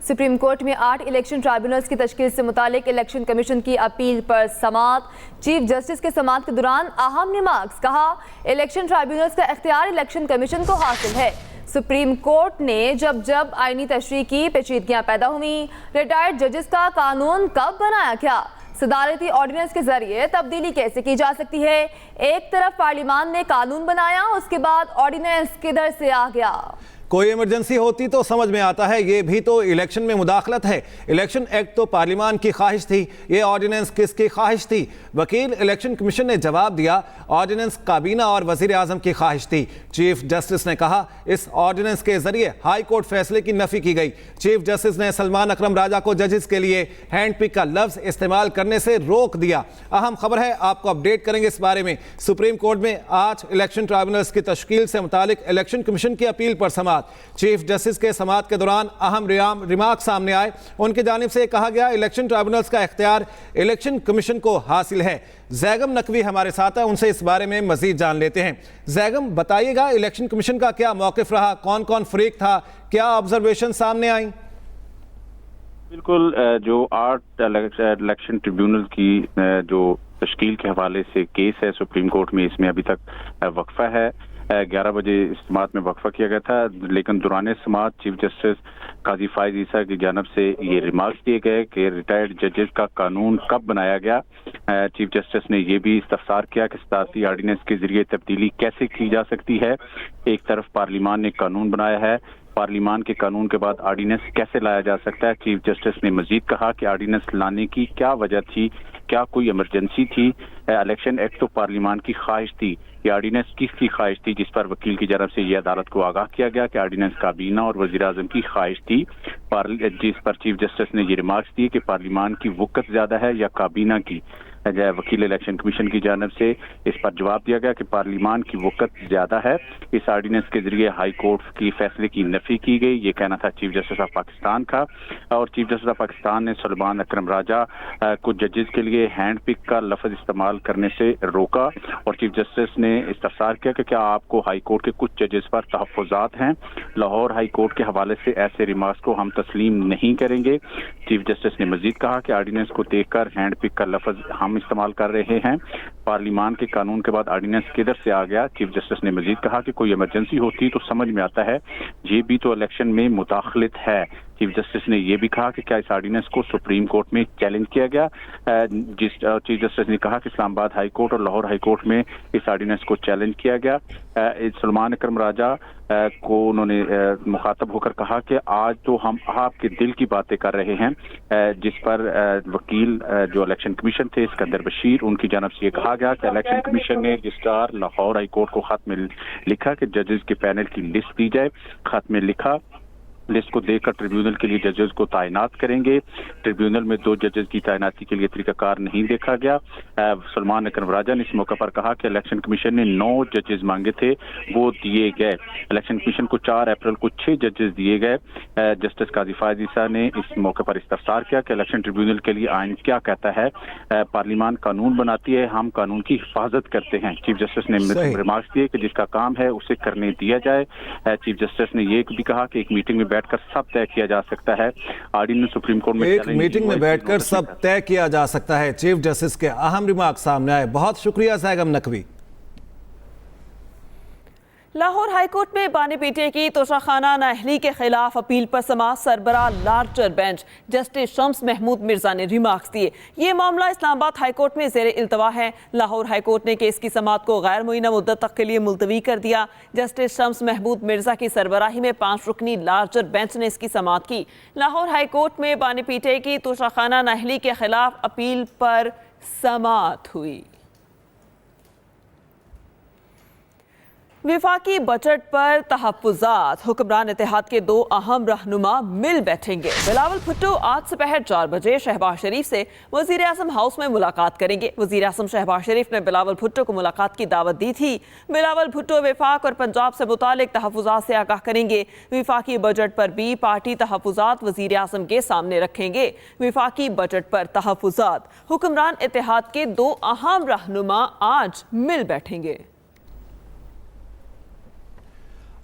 Supreme court میں 8 election ٹرائبونلز کی تشکیل سے متعلق الیکشن کمیشن کی اپیل پر سماعت۔ چیف جسٹس کے سماعت کے دوران اہم ریمارکس، کہا الیکشن ٹرائبونلز کا اختیار الیکشن کمیشن کو حاصل ہے۔ سپریم کورٹ نے جب آئینی تشریح کی پیچیدگیاں پیدا ہوئیں، ریٹائرڈ ججز کا قانون کب بنایا گیا؟ صدارتی آرڈیننس کے ذریعے تبدیلی کیسے کی جا سکتی ہے؟ ایک طرف پارلیمان نے قانون بنایا، اس کے بعد آرڈیننس کدھر سے آ گیا؟ کوئی ایمرجنسی ہوتی تو سمجھ میں آتا ہے، یہ بھی تو الیکشن میں مداخلت ہے۔ الیکشن ایکٹ تو پارلیمان کی خواہش تھی، یہ آرڈیننس کس کی خواہش تھی؟ وکیل الیکشن کمیشن نے جواب دیا، آرڈیننس کابینہ اور وزیر اعظم کی خواہش تھی۔ چیف جسٹس نے کہا اس آرڈیننس کے ذریعے ہائی کورٹ فیصلے کی نفی کی گئی۔ چیف جسٹس نے سلمان اکرم راجہ کو ججز کے لیے ہینڈ پک کا لفظ استعمال کرنے سے روک دیا۔ اہم خبر ہے، آپ کو اپڈیٹ کریں گے اس بارے میں۔ سپریم کورٹ میں 8 الیکشن ٹرائبونلز کی تشکیل سے متعلق الیکشن کمیشن کی اپیل پر سماعت۔ چیف جسٹس کے سماعت کے دوران اہم ریمارک سامنے آئے۔ ان کی جانب سے کہا گیا الیکشن ٹرائبونلز کا اختیار الیکشن کمیشن کو حاصل ہے۔ زیگم نقوی ہمارے ساتھ ہیں، ان سے اس بارے میں مزید جان لیتے ہیں۔ زیگم، بتائیے گا الیکشن کمیشن کا کیا موقف رہا، کون کون فریق تھا، کیا آبزرویشن سامنے آئیں؟ بالکل، جو 8 الیکشن ٹریبیونل کی جو تشکیل کے حوالے سے کیس ہے سپریم کورٹ میں، اس میں ابھی تک وقفہ ہے۔ 11 بجے سماعت میں وقفہ کیا گیا تھا، لیکن دوران سماعت چیف جسٹس قاضی فائز عیسیٰ کی جانب سے یہ ریمارکس دیے گئے کہ ریٹائرڈ ججز کا قانون کب بنایا گیا۔ چیف جسٹس نے یہ بھی استفسار کیا کہ صدارتی آرڈیننس کے ذریعے تبدیلی کیسے کی جا سکتی ہے۔ ایک طرف پارلیمان نے قانون بنایا ہے، پارلیمان کے قانون کے بعد آرڈیننس کیسے لایا جا سکتا ہے؟ چیف جسٹس نے مزید کہا کہ آرڈیننس لانے کی کیا وجہ تھی، کیا کوئی ایمرجنسی تھی؟ الیکشن ایکٹ تو پارلیمان کی خواہش تھی، یہ آرڈیننس کس کی خواہش تھی؟ جس پر وکیل کی جانب سے یہ عدالت کو آگاہ کیا گیا کہ آرڈیننس کابینہ اور وزیر اعظم کی خواہش تھی، جس پر چیف جسٹس نے یہ ریمارکس دیے کہ پارلیمان کی وقت زیادہ ہے یا کابینہ کی۔ وکیل الیکشن کمیشن کی جانب سے اس پر جواب دیا گیا کہ پارلیمان کی وقت زیادہ ہے، اس آرڈیننس کے ذریعے ہائی کورٹ کی فیصلے کی نفی کی گئی، یہ کہنا تھا چیف جسٹس آف پاکستان کا۔ اور چیف جسٹس آف پاکستان نے سلمان اکرم راجہ کو ججز کے لیے ہینڈ پک کا لفظ استعمال کرنے سے روکا، اور چیف جسٹس نے استفسار کیا کہ کیا آپ کو ہائی کورٹ کے کچھ ججز پر تحفظات ہیں؟ لاہور ہائی کورٹ کے حوالے سے ایسے ریمارکس کو ہم تسلیم نہیں کریں گے۔ چیف جسٹس نے مزید کہا کہ آرڈیننس کو دیکھ کر ہینڈ پک کا لفظ ہم استعمال کر رہے ہیں، پارلیمان کے قانون کے بعد آرڈیننس کدھر سے آ گیا؟ چیف جسٹس نے مزید کہا کہ کوئی ایمرجنسی ہوتی تو سمجھ میں آتا ہے، یہ بھی تو الیکشن میں مداخلت ہے۔ چیف جسٹس نے یہ بھی کہا کہ کیا اس آرڈیننس کو سپریم کورٹ میں چیلنج کیا گیا؟ چیف جسٹس نے کہا کہ اسلام آباد ہائی کورٹ اور لاہور ہائی کورٹ میں اس آرڈیننس کو چیلنج کیا گیا۔ سلمان اکرم راجہ کو انہوں نے مخاطب ہو کر کہا کہ آج تو ہم آپ کے دل کی باتیں کر رہے ہیں، جس پر وکیل جو الیکشن کمیشن تھے اسکندر بشیر، ان کی جانب سے یہ کہا گیا کہ الیکشن کمیشن نے رجسٹرار لاہور ہائی کورٹ کو خط میں لکھا کہ ججز کے پینل کی لسٹ دی جائے۔ خط میں لکھا لسٹ کو دیکھ کر ٹریبیونل کے لیے ججز کو تعینات کریں گے۔ ٹریبیونل میں 2 ججز کی تعیناتی کے لیے طریقہ کار نہیں دیکھا گیا۔ سلمان اکرم راجہ نے اس موقع پر کہا کہ الیکشن کمیشن نے 9 ججز مانگے تھے، وہ دیے گئے۔ الیکشن کمیشن کو 4 اپریل کو 6 ججز دیے گئے۔ جسٹس قاضی فائز عیسیٰ نے اس موقع پر استفسار کیا کہ الیکشن ٹریبیونل کے لیے آئین کیا کہتا ہے؟ پارلیمان قانون بناتی ہے، ہم قانون کی حفاظت کرتے ہیں۔ چیف جسٹس نے ریمارکس دیے کہ جس کا کام ہے اسے کرنے دیا جائے۔ چیف جسٹس نے یہ بھی کہا کہ ایک میٹنگ میں بیٹھ کر سب طے کیا جا سکتا ہے۔ آرڈیننس سپریم کورٹ میں ایک میٹنگ میں بیٹھ کر سب طے کیا جا سکتا ہے۔ چیف جسٹس کے اہم ریمارک سامنے آئے۔ بہت شکریہ زیگم نقوی۔ لاہور ہائی کورٹ میں بانی پی ٹی اے کی توشہخانہ نااہلی کے خلاف اپیل پر سماعت۔ سربراہ لارجر بینچ جسٹس شمس محمود مرزا نے ریمارکس دیے۔ یہ معاملہ اسلام آباد ہائی کورٹ میں زیر التوا ہے۔ لاہور ہائی کورٹ نے کیس کی سماعت کو غیر معینہ مدت تک کے لیے ملتوی کر دیا۔ جسٹس شمس محمود مرزا کی سربراہی میں 5 رکنی لارجر بینچ نے اس کی سماعت کی۔ لاہور ہائی کورٹ میں بانی پی ٹی اے کی توشہخانہ نااہلی کے خلاف اپیل پر سماعت ہوئی۔ وفاقی بجٹ پر تحفظات، حکمران اتحاد کے 2 اہم رہنما مل بیٹھیں گے۔ بلاول بھٹو آج دوپہر 4 بجے شہباز شریف سے وزیر اعظم ہاؤس میں ملاقات کریں گے۔ وزیر اعظم شہباز شریف نے بلاول بھٹو کو ملاقات کی دعوت دی تھی۔ بلاول بھٹو وفاق اور پنجاب سے متعلق تحفظات سے آگاہ کریں گے۔ وفاقی بجٹ پر بھی پارٹی تحفظات وزیر اعظم کے سامنے رکھیں گے۔ وفاقی بجٹ پر تحفظات، حکمران اتحاد کے 2 اہم رہنما آج مل بیٹھیں گے۔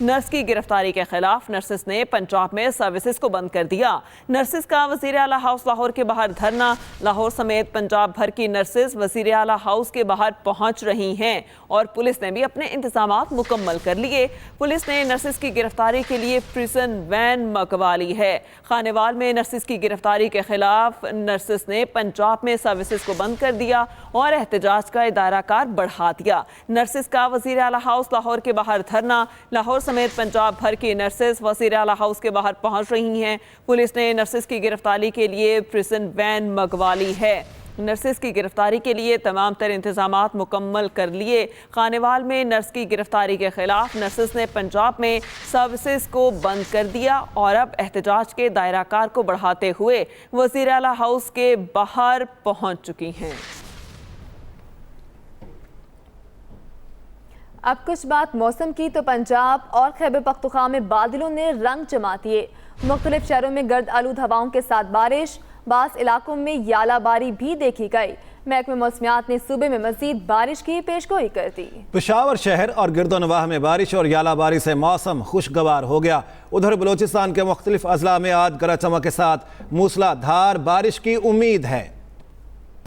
نرس کی گرفتاری کے خلاف نرسز نے پنجاب میں سروسز کو بند کر دیا۔ نرسز کا وزیر اعلیٰ ہاؤس لاہور کے باہر دھرنا۔ لاہور سمیت پنجاب بھر کی نرسز وزیر اعلیٰ ہاؤس کے باہر پہنچ رہی ہیں اور پولیس نے بھی اپنے انتظامات مکمل کر لیے۔ پولیس نے نرسز کی گرفتاری کے لیے پریزن وین منگوا لی ہے۔ خانیوال میں نرسز کی گرفتاری کے خلاف نرسز نے پنجاب میں سروسز کو بند کر دیا اور احتجاج کا دائرہ کار بڑھا دیا۔ نرسز کا وزیر اعلیٰ ہاؤس لاہور کے باہر دھرنا۔ لاہور سمیت پنجاب بھر کی نرسز وزیر اعلیٰ ہاؤس کے باہر پہنچ رہی ہیں۔ پولیس نے نرسز کی گرفتاری کے لیے پریزن وین منگوا لی ہے۔ نرسز کی گرفتاری کے لیے تمام تر انتظامات مکمل کر لیے۔ خانیوال میں نرس کی گرفتاری کے خلاف نرسز نے پنجاب میں سروسز کو بند کر دیا اور اب احتجاج کے دائرہ کار کو بڑھاتے ہوئے وزیر اعلیٰ ہاؤس کے باہر پہنچ چکی ہیں۔ اب کچھ بات موسم کی تو پنجاب اور خیبر پختونخوا میں بادلوں نے رنگ جما دیے۔ مختلف شہروں میں گرد آلود ہواؤں کے ساتھ بارش، بعض علاقوں میں یالہ باری بھی دیکھی گئی۔ محکمہ موسمیات نے صوبے میں مزید بارش کی پیشگوئی کر دی۔ پشاور شہر اور گرد و نواح میں بارش اور یالہ باری سے موسم خوشگوار ہو گیا۔ ادھر بلوچستان کے مختلف اضلاع میں آج گرج چمک کے ساتھ موسلا دھار بارش کی امید ہے۔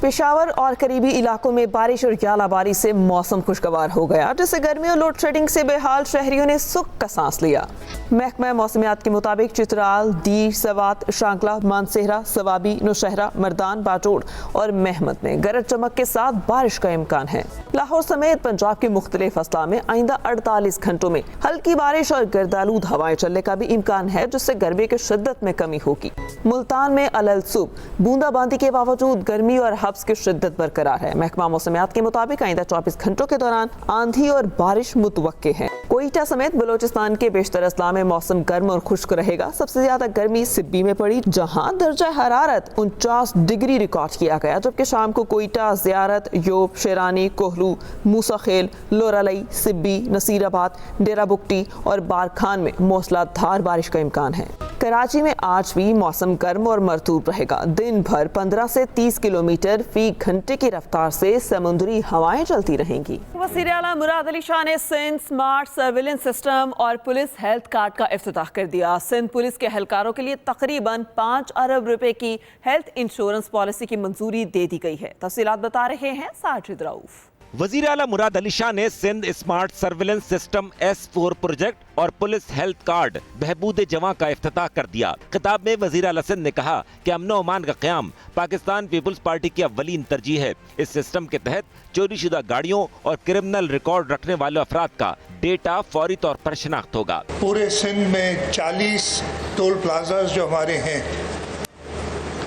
پشاور اور قریبی علاقوں میں بارش اور یالہ باری سے موسم خوشگوار ہو گیا، جس سے گرمی اور لوڈ شیڈنگ سے بے حال شہریوں نے سکھ کا سانس لیا۔ محکمہ موسمیات کے مطابق چترال، دیر، سوات، شانکلا، مانسہرہ، سوابی، نوشہرہ، مردان، باجوڑ اور محمد میں گرج چمک کے ساتھ بارش کا امکان ہے۔ لاہور سمیت پنجاب کے مختلف اضلاع میں آئندہ 48 گھنٹوں میں ہلکی بارش اور گردآلود ہوائیں چلنے کا بھی امکان ہے، جس سے گرمی کی شدت میں کمی ہوگی۔ ملتان میں علل صبح بوندا باندی کے باوجود گرمی اور حبس کی شدت برقرار ہے۔ محکمہ موسمیات کے مطابق آئندہ 24 گھنٹوں کے دوران آندھی اور بارش متوقع ہے۔ کوئٹہ سمیت بلوچستان کے بیشتر اضلاع میں موسم گرم اور خشک رہے گا۔ سب سے زیادہ گرمی سبی میں پڑی، جہاں درجہ حرارت 49 ڈگری ریکارڈ کیا گیا، جبکہ شام کو کوئٹہ، زیارت، یوب، شیرانی، کوہلو، موسیٰ خیل، لورالئی، سبی، نصیر آباد، ڈیرہ بگٹی اور بارکھان میں موسلا دھار بارش کا امکان ہے۔ کراچی میں آج بھی موسم گرم اور مرطوب رہے گا۔ دن بھر 15 سے 30 کلومیٹر فی گھنٹے کی رفتار سے سمندری ہوائیں چلتی رہیں گی۔ وزیر اعلیٰ مراد علی شاہ نے سندھ اسمارٹ سرویلنس سسٹم اور پولیس ہیلتھ کارڈ کا افتتاح کر دیا۔ سندھ پولیس کے اہلکاروں کے لیے تقریباً 5 ارب روپے کی ہیلتھ انشورنس پالیسی کی منظوری دے دی گئی ہے۔ تفصیلات بتا رہے ہیں ساجد رؤف۔ وزیر اعلیٰ مراد علی شاہ نے Sindh smart surveillance system S4 project اور پولیس ہیلتھ کارڈ بہبود جواں کا افتتاح کر دیا۔ خطاب میں وزیر اعلیٰ سندھ نے کہا کہ امن و امان کا قیام پاکستان پیپلز پارٹی کی اولین ترجیح ہے۔ اس سسٹم کے تحت چوری شدہ گاڑیوں اور کرمنل ریکارڈ رکھنے والے افراد کا ڈیٹا فوری طور پر شناخت ہوگا۔ پورے سندھ میں 40 ٹول پلازاز جو ہمارے ہیں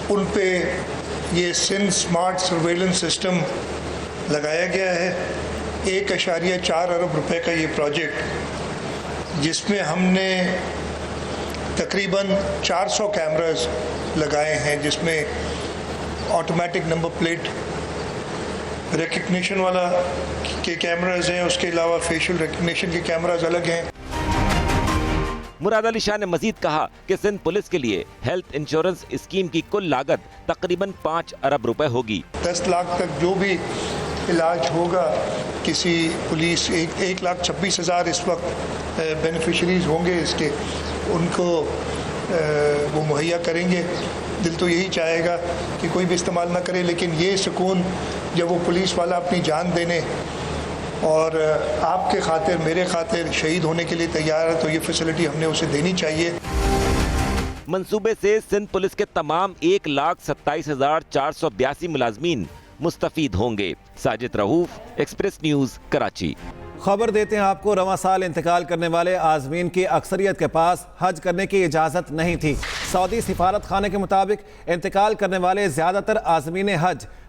ان پہ یہ سندھ اسمارٹ سرویلنس سسٹم لگایا گیا ہے۔ 1.4 ارب روپے کا یہ پروجیکٹ، جس میں ہم نے تقریباً 400 کیمراز لگائے ہیں، جس میں آٹومیٹک نمبر پلیٹ ریکگنیشن والا کے کیمراز ہیں، اس کے علاوہ فیشل ریکگنیشن کے کیمراز الگ ہیں۔ مراد علی شاہ نے مزید کہا کہ سندھ پولیس کے لیے ہیلتھ انشورنس اسکیم کی کل لاگت تقریباً 5 ارب روپے ہوگی۔ 10 لاکھ تک جو بھی علاج ہوگا کسی پولیس 1,26,000 اس وقت بینیفیشریز ہوں گے اس کے، ان کو وہ مہیا کریں گے۔ دل تو یہی چاہے گا کہ کوئی بھی استعمال نہ کرے، لیکن یہ سکون جب وہ پولیس والا اپنی جان دینے اور آپ کے خاطر میرے خاطر شہید ہونے کے لیے تیار ہے، تو یہ فیسلٹی ہم نے اسے دینی چاہیے۔ منصوبے سے سندھ پولیس کے تمام 1,27,482 ملازمین مستفید ہوں گے۔ ساجد رؤف، ایکسپریس نیوز، کراچی۔ خبر دیتے ہیں آپ کو، رواں سال انتقال کرنے والے عازمین کی اکثریت کے پاس حج کرنے کی اجازت نہیں تھی۔ سعودی سفارت خانے کے مطابق انتقال کرنے والے زیادہ تر عازمین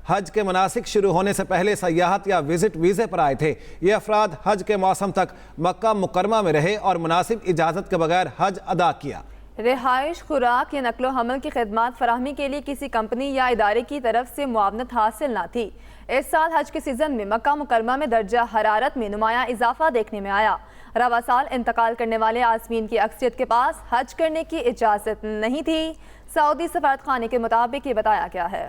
حج کے مناسک شروع ہونے سے پہلے سیاحت یا وزٹ ویزے پر آئے تھے۔ یہ افراد حج کے موسم تک مکہ مکرمہ میں رہے اور مناسب اجازت کے بغیر حج ادا کیا۔ رہائش، خوراک یا نقل و حمل کی خدمات فراہمی کے لیے کسی کمپنی یا ادارے کی طرف سے معاونت حاصل نہ تھی۔ اس سال حج کے سیزن میں مکہ مکرمہ میں درجہ حرارت میں نمایاں اضافہ دیکھنے میں آیا۔ رواں سال انتقال کرنے والے عازمین کی اکثریت کے پاس حج کرنے کی اجازت نہیں تھی۔ سعودی سفارت خانے کے مطابق یہ بتایا گیا ہے۔